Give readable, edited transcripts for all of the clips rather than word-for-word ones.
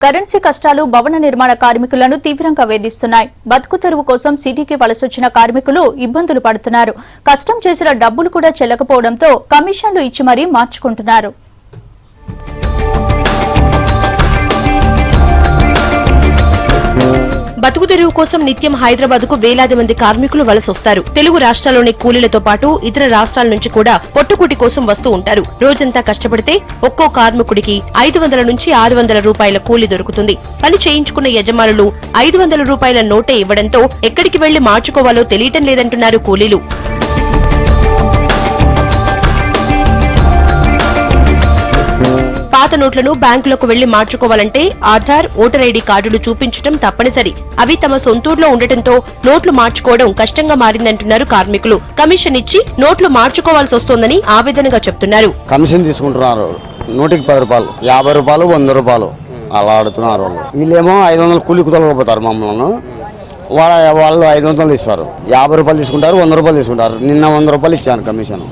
Currency కష్టాలు భవన నిర్మాణ కార్మికులను తీవ్రంగా వేధిస్తున్నాయి. బతుకు తెరువు కోసం సిటీకి వలసొచ్చిన కార్మికులు ఇబ్బందులు పడుతున్నారు. కష్టం చేసిన డబ్బులు కూడా చెల్లకపోవడంతో కమిషన్లు ఇచ్చి మరీ మార్చుకుంటున్నారు. బతుకు తెరువు కోసం నిత్యం హైదరాబాద్ కు వేలాది మంది కార్మికులు వలసొస్తారు. తెలుగు రాష్ట్రాల్లోని కూలీలతో పాటు ఇతర రాష్ట్రాల నుంచి కూడా పొట్టుకూటి కోసం వస్తూ ఉంటారు. రోజంతా కష్టపడితే ఒక్కో కార్మికుడికి 500 నుంచి 600 రూపాయల కూలీ దొరుకుతుంది. పని చేయించుకున్న యజమానులు 500 రూపాయల నోటే ఇవ్వడంతో ఎక్కడికి వెళ్లి మార్చుకోవాలో తెలియటం లేదంటున్నారు కూలీలు. పాత నోట్లను బ్యాంకులకు వెళ్లి మార్చుకోవాలంటే ఆధార్, ఓటర్ ఐడీ కార్డులు చూపించడం తప్పనిసరి. అవి తమ సొంతూరులో ఉండటంతో నోట్లు మార్చుకోవడం కష్టంగా మారిందంటున్నారు కార్మికులు. కమిషన్ ఇచ్చి నోట్లు మార్చుకోవాల్సి వస్తోందని ఆవేదనగా చెప్తున్నారు. కమిషన్ తీసుకుంటున్నారు. నూటికి 10 రూపాయలు, 50 రూపాయలు, 100 రూపాయలు అలా ఆడుతున్నారు. వీళ్ళేమో 500 కూలి కుదలకపోతారు. మమ్మల్ని వాళ్ళు 500 ఇస్తారు. 50 రూపాయలు తీసుకుంటారు, 100 రూపాయలు తీసుకుంటారు. నిన్న 100 రూపాయలు ఇచ్చాను కమిషన్,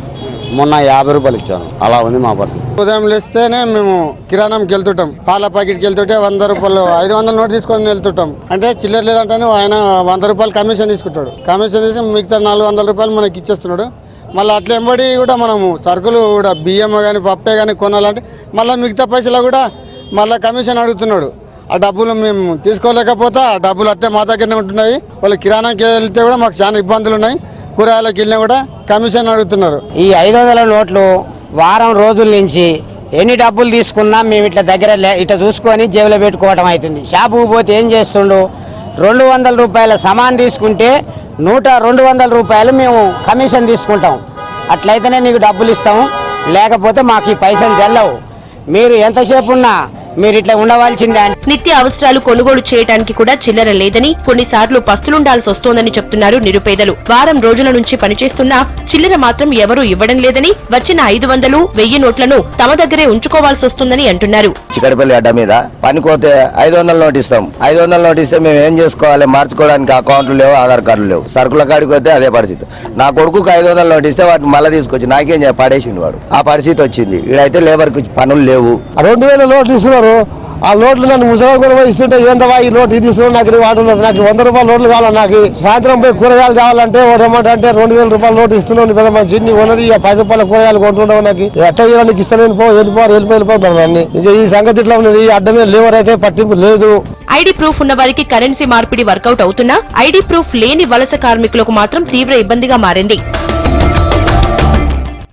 మొన్న 50 రూపాయలు ఇచ్చాను. అలా ఉంది మా పరిస్థితి. ఉదయం లేస్తేనే మేము కిరాణంకి వెళ్తుంటాం. పాల ప్యాకెట్కి వెళ్తుంటే 100 రూపాయలు 500 నోట్ తీసుకొని వెళ్తుంటాం. అంటే చిల్లర లేదంటే ఆయన 100 రూపాయలు కమిషన్ తీసుకుంటాడు. కమిషన్ తీసి మిగతా 400 రూపాయలు మనకి ఇచ్చేస్తున్నాడు. మళ్ళీ అట్లా ఎంబడి కూడా మనము సరుకులు కూడా బియ్యం కానీ పప్పే కానీ కొనాలంటే మళ్ళీ మిగతా పైసలు కూడా మళ్ళీ కమిషన్ అడుగుతున్నాడు. ఆ డబ్బులు మేము తీసుకోలేకపోతే ఆ డబ్బులు అట్టే మా దగ్గరనే ఉంటున్నాయి. వాళ్ళు కిరాణాకి వెళ్తే కూడా మాకు చాలా ఇబ్బందులు ఉన్నాయి. కూరగాయలకు వెళ్ళినా కూడా కమిషన్ అడుగుతున్నారు. ఈ 500 నోట్లు వారం రోజుల నుంచి ఎన్ని డబ్బులు తీసుకున్నా మేము ఇట్లా దగ్గర ఇట్లా చూసుకొని జేబులో పెట్టుకోవడం అవుతుంది. షాపుకు పోతే ఏం చేస్తుండు, 200 రూపాయల సమాన్ తీసుకుంటే 200 రూపాయలు మేము కమిషన్ తీసుకుంటాం. అట్లయితేనే నీకు డబ్బులు ఇస్తాము, లేకపోతే మాకు ఈ పైసలు చెల్లవు. మీరు ఎంతసేపు ఉన్నా మీరు ఇట్లా ఉండవలసిందే. నిత్య అవసరాలు కొనుగోలు చేయడానికి కూడా చిల్లర లేదని, కొన్నిసార్లు పస్తులుండాల్సి వస్తోందని చెప్తున్నారు నిరుపేదలు. వారం రోజుల నుంచి పనిచేస్తున్నా చిల్లర మాత్రం ఎవరూ ఇవ్వడం లేదని, వచ్చిన 500, 1000 నోట్లను తమ దగ్గరే ఉంచుకోవాల్సి వస్తుందని అంటున్నారు. చిక్కడపల్లి అడ్డ మీద పనికోతే 500 నోట్ ఇస్తాం. 500 నోట్ ఇస్తే మేము ఏం చేసుకోవాలి? మార్చుకోవడానికి అకౌంట్లు లేవు, ఆధార్ కార్డులు లేవు. సరుకుల కాడికి పోతే అదే పరిస్థితి. నా కొడుకుకి 500 నోట్ ఇస్తే వాటిని మళ్ళీ తీసుకొచ్చి నాకేం పడేసిండు వాడు. ఆ పరిస్థితి వచ్చింది. వీడైతే లేబర్కి పనులు లేవు. 2000 నోట్లు ఇస్తున్నారు. ఆ నోట్లు నన్ను ముసలి ఇస్తుంటే ఏంటవా ఈ నోట్ ఇది ఇస్తున్నారు, నాకు వాడుతున్నారు. నాకు 100 రూపాయల నోట్లు కావాలి. నాకు సాయంత్రం పోయి కూరగాయలు కావాలంటే ఏమంటే 2000 రూపాయల నోటు ఇస్తున్నావు. పెద్ద మంచి చిన్ని ఉన్నది 10 రూపాయల కూరగాయలు కొంటున్నావు. నాకు ఎట్ట నీకు ఇస్తలేను, వెళ్ళిపోతాను అన్ని. ఇంకా ఈ సంగతి ఇట్లా ఉన్నది. ఈ అడ్డమే లేవర్ అయితే పట్టింపు లేదు. ఐడి ప్రూఫ్ ఉన్న వారికి కరెన్సీ మార్పిడి వర్కౌట్ అవుతున్నా ఐడి ప్రూఫ్ లేని వలస కార్మికులకు మాత్రం తీవ్ర ఇబ్బందిగా మారింది.